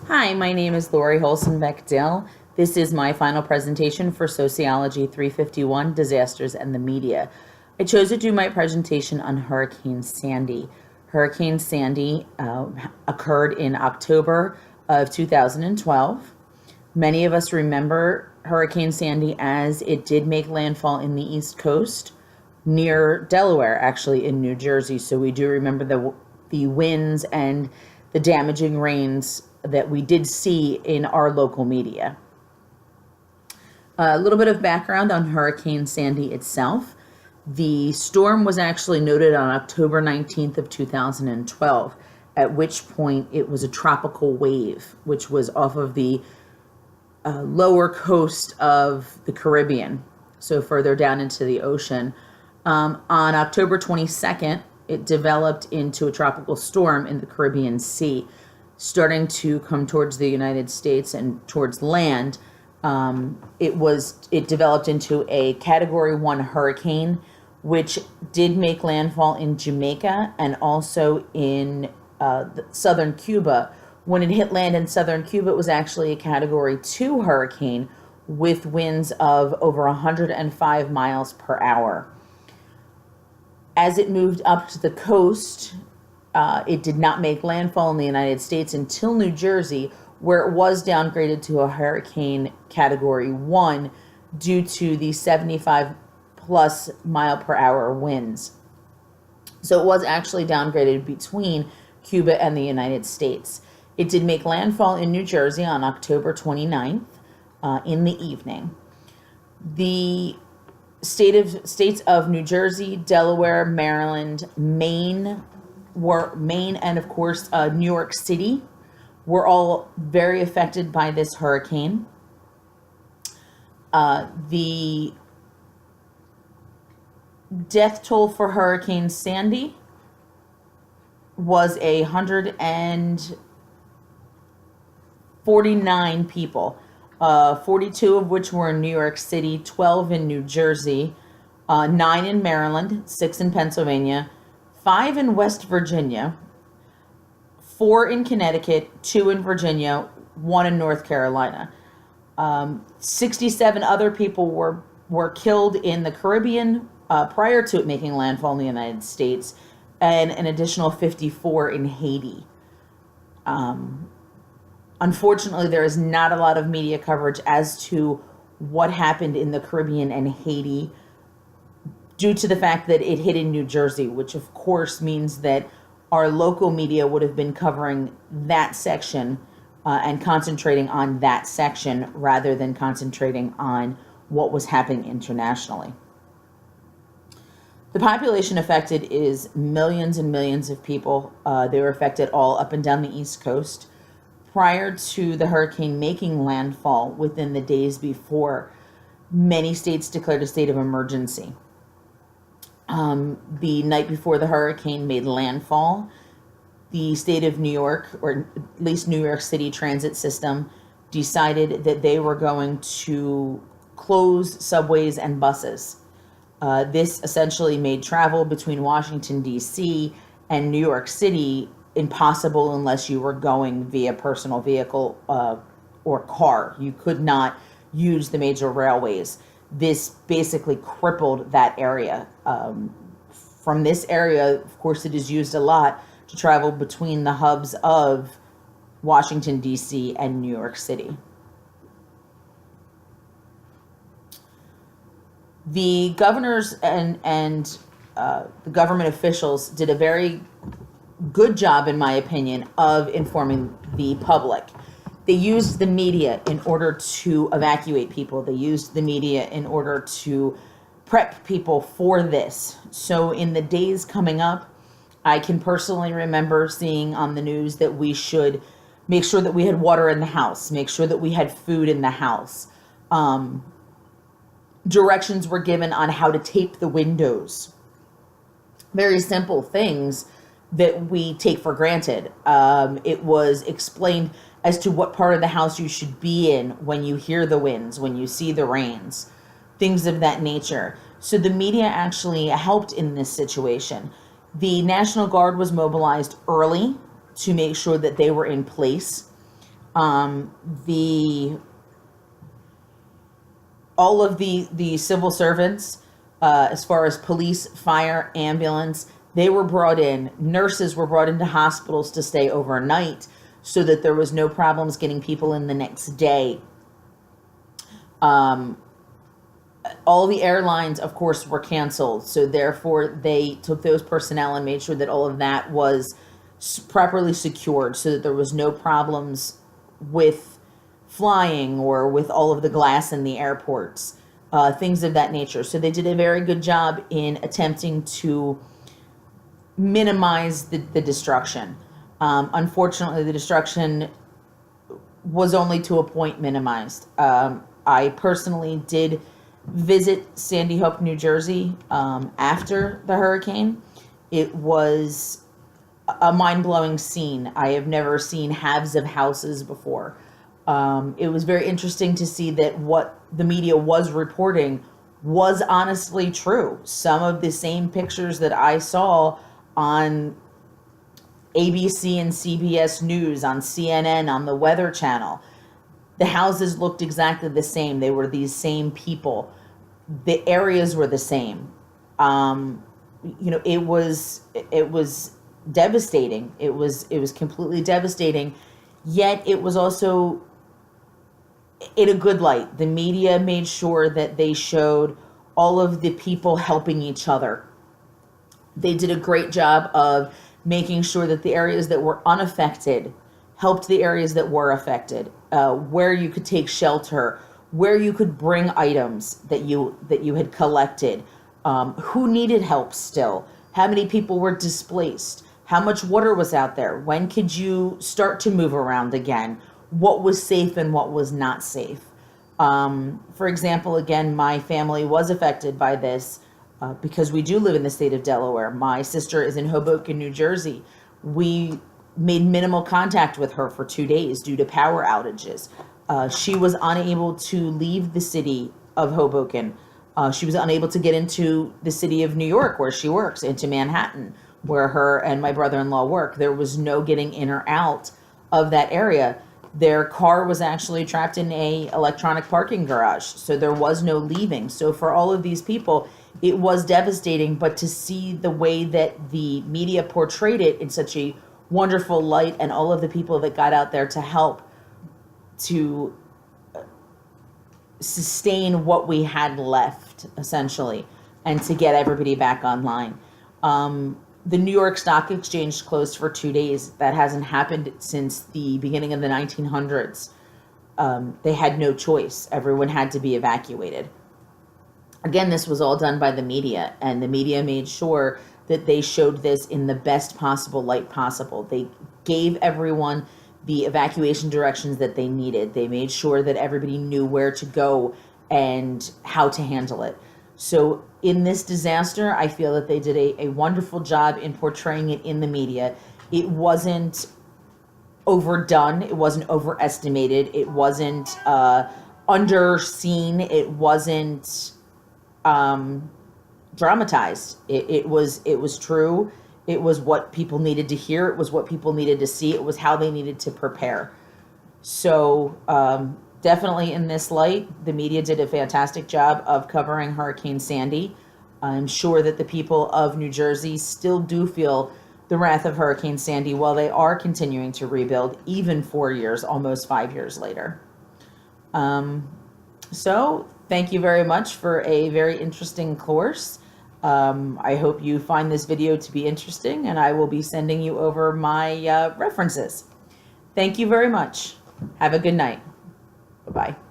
Hi, my name is Lori Huelsenbeck-Dill. This is my final presentation for Sociology 351, Disasters and the Media. I chose to do my presentation on Hurricane Sandy. Hurricane Sandy occurred in October of 2012. Many of us remember Hurricane Sandy as it did make landfall in the East Coast near Delaware, actually in New Jersey. So we do remember the winds and the damaging rains that we did see in our local media. A little bit of background on Hurricane Sandy itself. The storm was actually noted on October 19th of 2012, at which point it was a tropical wave, which was off of the lower coast of the Caribbean, so further down into the ocean. On October 22nd, it developed into a tropical storm in the Caribbean Sea, starting to come towards the United States and towards land. It developed into a Category 1 hurricane, which did make landfall in Jamaica and also in southern Cuba. When it hit land in southern Cuba, it was actually a Category 2 hurricane with winds of over 105 miles per hour. As it moved up to the coast, it did not make landfall in the United States until New Jersey, where it was downgraded to a hurricane Category 1 due to the 75 plus mile per hour winds. So it was actually downgraded between Cuba and the United States. It did make landfall in New Jersey on October 29th in the evening. The states of New Jersey, Delaware, Maryland, Maine, and of course New York City were all very affected by this hurricane. The death toll for Hurricane Sandy was 149 people, 42 of which were in New York City, 12 in New Jersey, 9 in Maryland, 6 in Pennsylvania, 5 in West Virginia, 4 in Connecticut, 2 in Virginia, 1 in North Carolina. 67 other people were killed in the Caribbean prior to it making landfall in the United States, and an additional 54 in Haiti. Unfortunately, there is not a lot of media coverage as to what happened in the Caribbean and Haiti, due to the fact that it hit in New Jersey, which of course means that our local media would have been covering that section and concentrating on that section rather than concentrating on what was happening internationally. The population affected is millions and millions of people. They were affected all up and down the East Coast. Prior to the hurricane making landfall, within the days before, many states declared a state of emergency. The night before the hurricane made landfall, the state of New York, or at least New York City Transit System, decided that they were going to close subways and buses. This essentially made travel between Washington, D.C. and New York City impossible unless you were going via personal vehicle or car. You could not use the major railways. This basically crippled that area. From this area, of course, it is used a lot to travel between the hubs of Washington, D.C. and New York City. The governors and the government officials did a very good job, in my opinion, of informing the public. They used the media in order to evacuate people. They used the media in order to prep people for this. So in the days coming up, I can personally remember seeing on the news that we should make sure that we had water in the house, make sure that we had food in the house. Directions were given on how to tape the windows. Very simple things that we take for granted. It was explained as to what part of the house you should be in when you hear the winds, when you see the rains, things of that nature. So the media actually helped in this situation. The National Guard was mobilized early to make sure that they were in place. The all of the civil servants, as far as police, fire, ambulance, they were brought in. Nurses were brought into hospitals to stay overnight so that there was no problems getting people in the next day. All the airlines, of course, were canceled. So therefore, they took those personnel and made sure that all of that was properly secured so that there was no problems with flying or with all of the glass in the airports, things of that nature. So they did a very good job in attempting to minimize the destruction. Unfortunately, the destruction was only to a point minimized. I personally did visit Sandy Hook, New Jersey, after the hurricane. It was a mind-blowing scene. I have never seen halves of houses before. It was very interesting to see that what the media was reporting was honestly true. Some of the same pictures that I saw on ABC and CBS News, on CNN, on the Weather Channel, the houses looked exactly the same. They were these same people. The areas were the same. It was devastating. It was completely devastating. Yet it was also in a good light. The media made sure that they showed all of the people helping each other. They did a great job of making sure that the areas that were unaffected helped the areas that were affected, where you could take shelter, where you could bring items that you had collected, who needed help still, how many people were displaced, how much water was out there, when could you start to move around again, what was safe and what was not safe. For example, again, my family was affected by this because we do live in the state of Delaware. My sister is in Hoboken, New Jersey. We made minimal contact with her for 2 days due to power outages. She was unable to leave the city of Hoboken. She was unable to get into the city of New York, where she works, into Manhattan, where her and my brother-in-law work. There was no getting in or out of that area. Their car was actually trapped in a electronic parking garage, so there was no leaving. So for all of these people, it was devastating, but to see the way that the media portrayed it in such a wonderful light, and all of the people that got out there to help to sustain what we had left, essentially, and to get everybody back online. The New York Stock Exchange closed for 2 days. That hasn't happened since the beginning of the 1900s. They had no choice. Everyone had to be evacuated. Again, this was all done by the media, and the media made sure that they showed this in the best possible light possible. They gave everyone the evacuation directions that they needed. They made sure that everybody knew where to go and how to handle it. So in this disaster, I feel that they did a wonderful job in portraying it in the media. It wasn't overdone. It wasn't overestimated. It wasn't underseen. It wasn't dramatized. It was true. It was what people needed to hear. It was what people needed to see. It was how they needed to prepare. So definitely in this light, the media did a fantastic job of covering Hurricane Sandy. I'm sure that the people of New Jersey still do feel the wrath of Hurricane Sandy while they are continuing to rebuild, even 4 years, almost 5 years later. So thank you very much for a very interesting course. I hope you find this video to be interesting, and I will be sending you over my references. Thank you very much. Have a good night. Bye-bye.